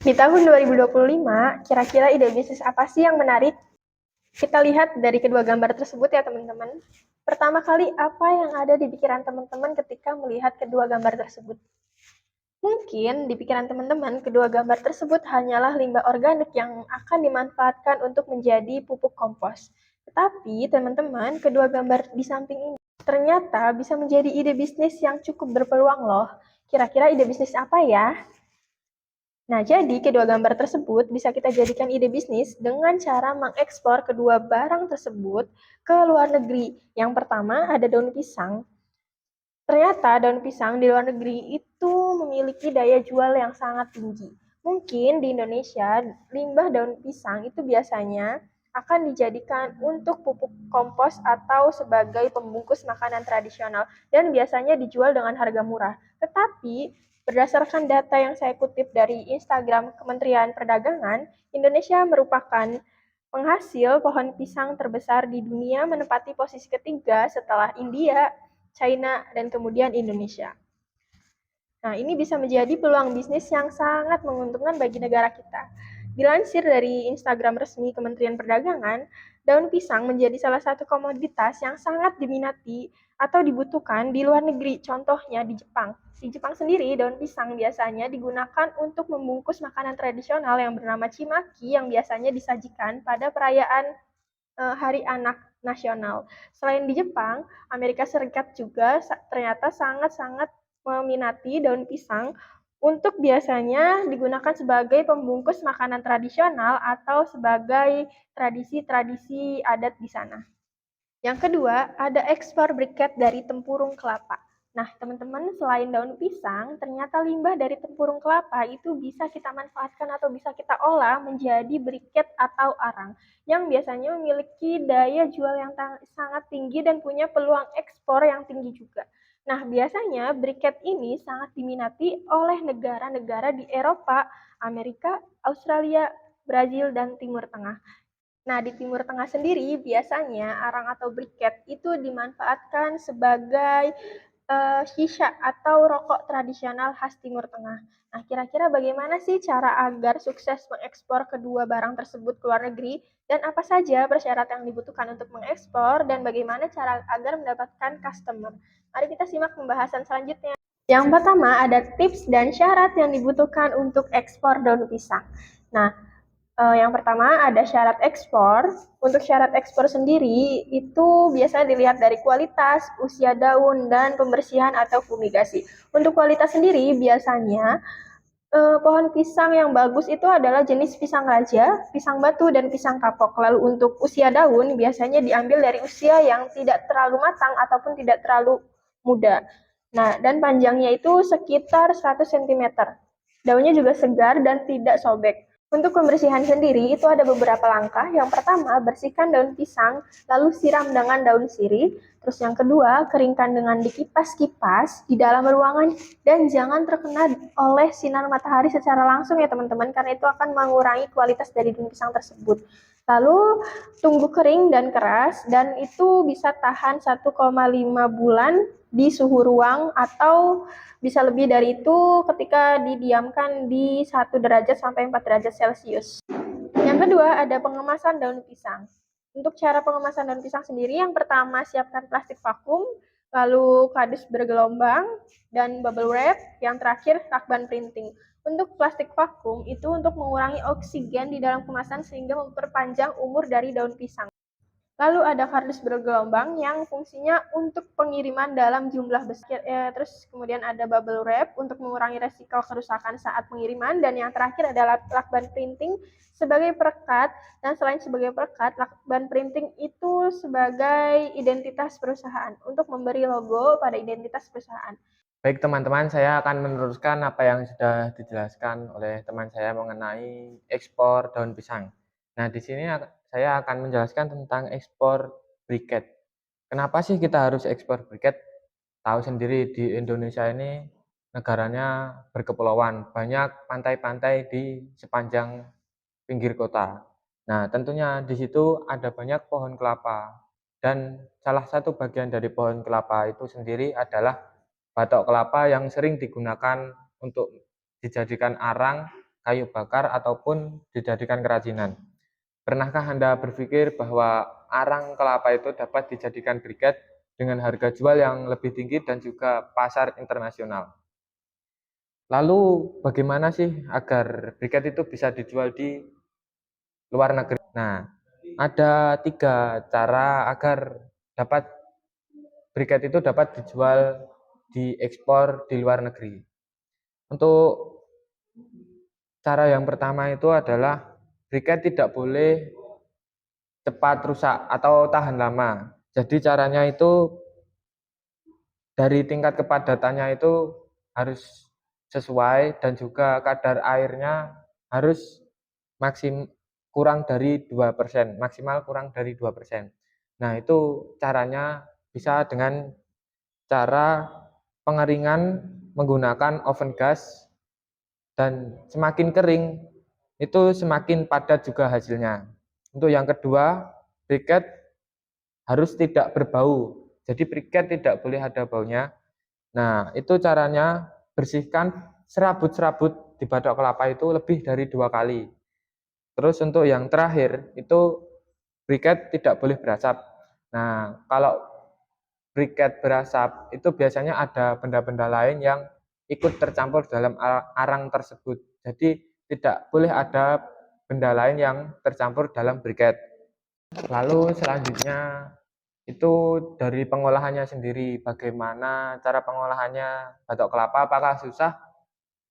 Di tahun 2025, kira-kira ide bisnis apa sih yang menarik? Kita lihat dari kedua gambar tersebut ya teman-teman. Pertama kali, apa yang ada di pikiran teman-teman ketika melihat kedua gambar tersebut? Mungkin di pikiran teman-teman, kedua gambar tersebut hanyalah limbah organik yang akan dimanfaatkan untuk menjadi pupuk kompos. Tetapi teman-teman, kedua gambar di samping ini ternyata bisa menjadi ide bisnis yang cukup berpeluang loh. Kira-kira ide bisnis apa ya? Nah, jadi kedua gambar tersebut bisa kita jadikan ide bisnis dengan cara mengekspor kedua barang tersebut ke luar negeri. Yang pertama ada daun pisang. Ternyata daun pisang di luar negeri itu memiliki daya jual yang sangat tinggi. Mungkin di Indonesia, limbah daun pisang itu biasanya akan dijadikan untuk pupuk kompos atau sebagai pembungkus makanan tradisional dan biasanya dijual dengan harga murah. Tetapi berdasarkan data yang saya kutip dari Instagram Kementerian Perdagangan, Indonesia merupakan penghasil pohon pisang terbesar di dunia, menempati posisi ketiga setelah India, China, dan kemudian Indonesia. Nah, ini bisa menjadi peluang bisnis yang sangat menguntungkan bagi negara kita. Dilansir dari Instagram resmi Kementerian Perdagangan, daun pisang menjadi salah satu komoditas yang sangat diminati atau dibutuhkan di luar negeri, contohnya di Jepang. Di Jepang sendiri, daun pisang biasanya digunakan untuk membungkus makanan tradisional yang bernama cimaki yang biasanya disajikan pada perayaan Hari Anak Nasional. Selain di Jepang, Amerika Serikat juga ternyata sangat-sangat meminati daun pisang untuk biasanya digunakan sebagai pembungkus makanan tradisional atau sebagai tradisi-tradisi adat di sana. Yang kedua, ada ekspor briket dari tempurung kelapa. Nah, teman-teman, selain daun pisang, ternyata limbah dari tempurung kelapa itu bisa kita manfaatkan atau bisa kita olah menjadi briket atau arang, yang biasanya memiliki daya jual yang sangat tinggi dan punya peluang ekspor yang tinggi juga. Nah, biasanya briket ini sangat diminati oleh negara-negara di Eropa, Amerika, Australia, Brazil, dan Timur Tengah. Nah, di Timur Tengah sendiri biasanya arang atau briket itu dimanfaatkan sebagai shisha atau rokok tradisional khas Timur Tengah. Nah, kira-kira bagaimana sih cara agar sukses mengekspor kedua barang tersebut ke luar negeri dan apa saja persyaratan yang dibutuhkan untuk mengekspor dan bagaimana cara agar mendapatkan customer? Mari kita simak pembahasan selanjutnya. Yang pertama ada tips dan syarat yang dibutuhkan untuk ekspor daun pisang. Nah, yang pertama ada syarat ekspor. Untuk syarat ekspor sendiri itu biasa dilihat dari kualitas, usia daun, dan pembersihan atau fumigasi. Untuk kualitas sendiri biasanya pohon pisang yang bagus itu adalah jenis pisang raja, pisang batu, dan pisang kapok. Lalu untuk usia daun biasanya diambil dari usia yang tidak terlalu matang ataupun tidak terlalu muda. Nah, dan panjangnya itu sekitar 100 cm. Daunnya juga segar dan tidak sobek. Untuk pembersihan sendiri itu ada beberapa langkah. Yang pertama, bersihkan daun pisang, lalu siram dengan daun sirih. Terus yang kedua, keringkan dengan dikipas-kipas di dalam ruangan dan jangan terkena oleh sinar matahari secara langsung ya teman-teman, karena itu akan mengurangi kualitas dari daun pisang tersebut. Lalu tunggu kering dan keras dan itu bisa tahan 1,5 bulan di suhu ruang atau bisa lebih dari itu ketika didiamkan di 1 derajat sampai 4 derajat Celcius. Yang kedua ada pengemasan daun pisang. Untuk cara pengemasan daun pisang sendiri, yang pertama siapkan plastik vakum, lalu kardus bergelombang, dan bubble wrap. Yang terakhir lakban printing. Untuk plastik vakum itu untuk mengurangi oksigen di dalam kemasan sehingga memperpanjang umur dari daun pisang. Lalu ada kardus bergelombang yang fungsinya untuk pengiriman dalam jumlah besar. Terus kemudian ada bubble wrap untuk mengurangi resiko kerusakan saat pengiriman. Dan yang terakhir adalah lakban printing sebagai perekat. Dan selain sebagai perekat, lakban printing itu sebagai identitas perusahaan untuk memberi logo pada identitas perusahaan. Baik teman-teman, saya akan meneruskan apa yang sudah dijelaskan oleh teman saya mengenai ekspor daun pisang. Nah, di sini saya akan menjelaskan tentang ekspor briket. Kenapa sih kita harus ekspor briket? Tahu sendiri di Indonesia ini negaranya berkepulauan, banyak pantai-pantai di sepanjang pinggir kota. Nah, tentunya di situ ada banyak pohon kelapa dan salah satu bagian dari pohon kelapa itu sendiri adalah batok kelapa yang sering digunakan untuk dijadikan arang kayu bakar, ataupun dijadikan kerajinan. Pernahkah Anda berpikir bahwa arang kelapa itu dapat dijadikan briket dengan harga jual yang lebih tinggi dan juga pasar internasional? Lalu bagaimana sih agar briket itu bisa dijual di luar negeri? Nah, ada 3 cara agar dapat briket itu dapat dijual diekspor di luar negeri. Untuk cara yang pertama itu adalah briket tidak boleh cepat rusak atau tahan lama. Jadi caranya itu dari tingkat kepadatannya itu harus sesuai, dan juga kadar airnya harus kurang dari 2%, maksimal kurang dari 2%. Nah, itu caranya bisa dengan cara pengeringan menggunakan oven gas, dan semakin kering itu semakin padat juga hasilnya. Untuk yang kedua, briket harus tidak berbau. Jadi briket tidak boleh ada baunya. Nah, itu caranya bersihkan serabut-serabut di batok kelapa itu lebih dari 2 kali. Terus untuk yang terakhir itu briket tidak boleh berasap. Nah, kalau briket berasap itu biasanya ada benda-benda lain yang ikut tercampur dalam arang tersebut. Jadi tidak boleh ada benda lain yang tercampur dalam briket. Lalu selanjutnya itu dari pengolahannya sendiri. Bagaimana cara pengolahannya batok kelapa? Apakah susah?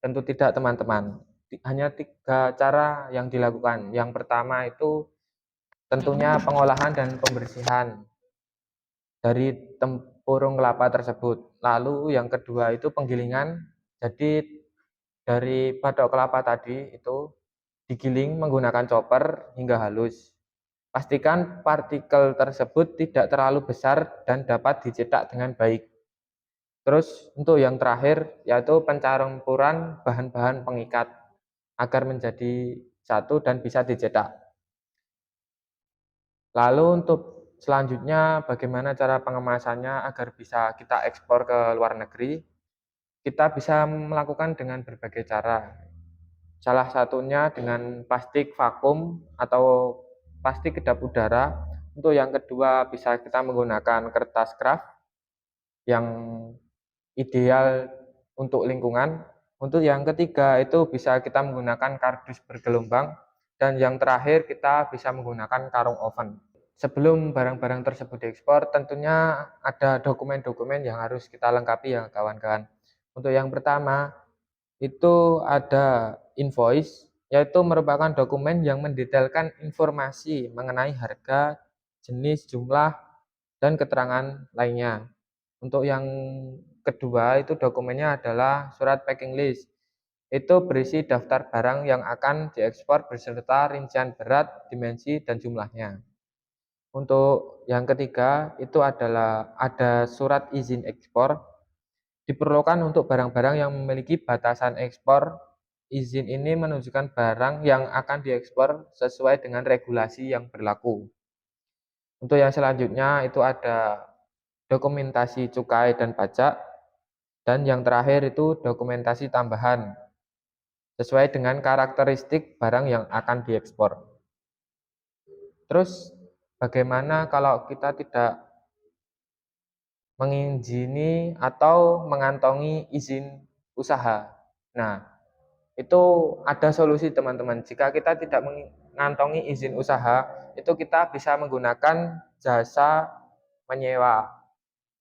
Tentu tidak, teman-teman. Hanya 3 cara yang dilakukan. Yang pertama itu tentunya pengolahan dan pembersihan dari tempurung kelapa tersebut. Lalu yang kedua itu penggilingan. Jadi dari batok kelapa tadi itu digiling menggunakan chopper hingga halus. Pastikan partikel tersebut tidak terlalu besar dan dapat dicetak dengan baik. Terus untuk yang terakhir yaitu pencampuran bahan-bahan pengikat agar menjadi satu dan bisa dicetak. Lalu untuk selanjutnya bagaimana cara pengemasannya agar bisa kita ekspor ke luar negeri? Kita bisa melakukan dengan berbagai cara. Salah satunya dengan plastik vakum atau plastik kedap udara. Untuk yang kedua bisa kita menggunakan kertas kraft yang ideal untuk lingkungan. Untuk yang ketiga itu bisa kita menggunakan kardus bergelombang, dan yang terakhir kita bisa menggunakan karung oven. Sebelum barang-barang tersebut diekspor, tentunya ada dokumen-dokumen yang harus kita lengkapi ya kawan-kawan. Untuk yang pertama itu ada invoice, yaitu merupakan dokumen yang mendetailkan informasi mengenai harga, jenis, jumlah, dan keterangan lainnya. Untuk yang kedua itu dokumennya adalah surat packing list. Itu berisi daftar barang yang akan diekspor beserta rincian berat, dimensi, dan jumlahnya. Untuk yang ketiga itu adalah ada surat izin ekspor. Diperlukan untuk barang-barang yang memiliki batasan ekspor. Izin ini menunjukkan barang yang akan diekspor sesuai dengan regulasi yang berlaku. Untuk yang selanjutnya itu ada dokumentasi cukai dan pajak, dan yang terakhir itu dokumentasi tambahan sesuai dengan karakteristik barang yang akan diekspor. Terus bagaimana kalau kita tidak mengizini atau mengantongi izin usaha? Nah, itu ada solusi teman-teman. Jika kita tidak mengantongi izin usaha, itu kita bisa menggunakan jasa menyewa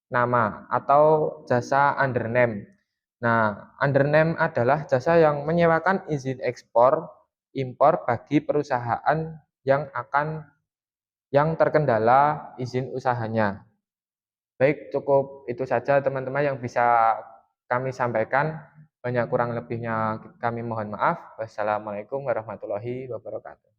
nama atau jasa undername. Nah, undername adalah jasa yang menyewakan izin ekspor impor bagi perusahaan yang terkendala izin usahanya. Baik, cukup itu saja teman-teman yang bisa kami sampaikan. Banyak kurang lebihnya kami mohon maaf. Wassalamualaikum warahmatullahi wabarakatuh.